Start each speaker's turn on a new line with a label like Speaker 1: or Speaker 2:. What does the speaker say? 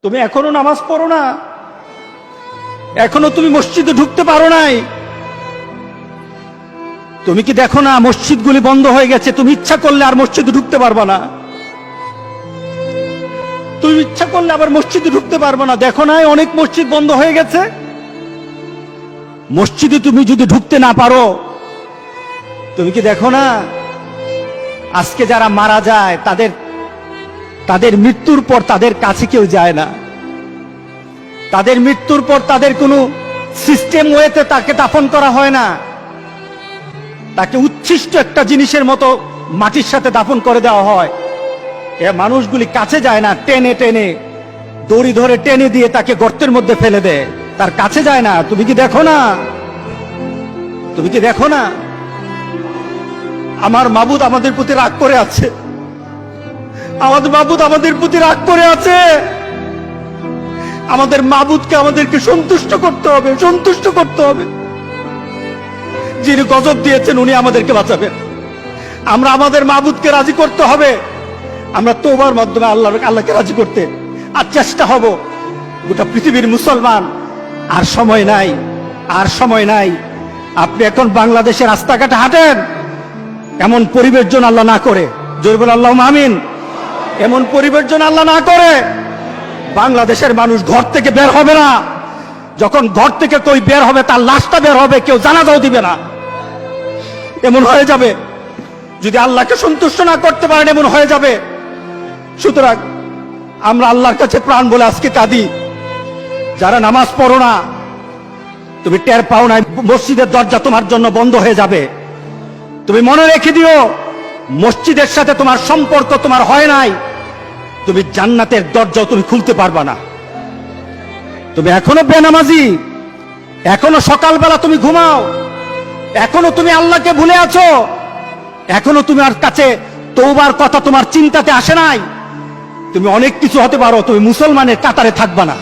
Speaker 1: তুমি এখনো নামাজ পড়ো না, এখনো তুমি মসজিদে ঢুকতে পারো নাই। তুমি কি দেখো না মসজিদগুলি বন্ধ হয়ে গেছে? তুমি ইচ্ছা করলে আর মসজিদে ঢুকতে পারবা না, তুমি ইচ্ছা করলে আবার মসজিদে ঢুকতে পারবা না। দেখো না অনেক মসজিদ বন্ধ হয়ে গেছে। মসজিদে তুমি যদি ঢুকতে না পারো, তুমি কি দেখো না আজকে যারা মারা যায় তাদের মৃত্যুর পর তাদের কাছে কেউ যায় না। তাদের মৃত্যুর পর তাদের কোনো সিস্টেম ওয়েতে তাকে দাফন করা হয় না, তাকে উচ্ছিষ্ট একটা জিনিসের মতো মাটির সাথে দাফন করে দেওয়া হয়। এ মানুষগুলি কাছে যায় না, টেনে টেনে দড়ি ধরে টেনে দিয়ে তাকে গর্তের মধ্যে ফেলে দেয়, তার কাছে যায় না। তুমি কি দেখো না? তুমি কি দেখো না আমার মাবুদ আমাদের প্রতি রাগ করে আছে? আমাদের মাবুদ আমাদের প্রতি রাগ করে আছে। আমাদের মাবুদকে আমাদেরকে সন্তুষ্ট করতে হবে, সন্তুষ্ট করতে হবে। যিনি গজব দিয়েছেন উনি আমাদেরকে বাঁচাবেন। আমরা আমাদের মাবুদকে রাজি করতে হবে। আমরা তওবার মাধ্যমে আল্লাহকে রাজি করতে আর চেষ্টা হব। গোটা পৃথিবীর মুসলমান আর সময় নাই, আর সময় নাই। আপনি এখন বাংলাদেশের রাস্তাঘাটে হাঁটেন, এমন পরিবেশ যেন আল্লাহ না করে, জোরে বলে আল্লাহুম্মা আমিন। এমন পরিবেশ যেন আল্লাহ না করে। বাংলাদেশের মানুষ ঘর থেকে বের হবে না। যখন ঘর থেকে কই বের হবে তার লাশটা বের হবে, কেউ জানাজাও দিবে না। এমন হয়ে যাবে যদি আল্লাহকে সন্তুষ্ট না করতে পারেন, এমন হয়ে যাবে। সুতরাং আমরা আল্লাহর কাছে প্রাণ বলে আজকে কাঁদি। যারা নামাজ পড়ো না, তুমি টের পাও না মসজিদের দরজা তোমার জন্য বন্ধ হয়ে যাবে। তুমি মনে রেখে দিও, মসজিদের সাথে তোমার সম্পর্ক তোমার হয় নাই, তুমি জান্নাতের দরজাও তুমি খুলতে পারবা না। তুমি এখনো বেনামাজি, এখনো সকালবেলা তুমি ঘুমাও, এখনো তুমি আল্লাহকে ভুলে আছো, এখনো তোমার কাছে তওবার কথা তোমার চিন্তাতে আসে নাই। তুমি অনেক কিছু হতে পারো, তুমি মুসলমানের কাতারে থাকবা না।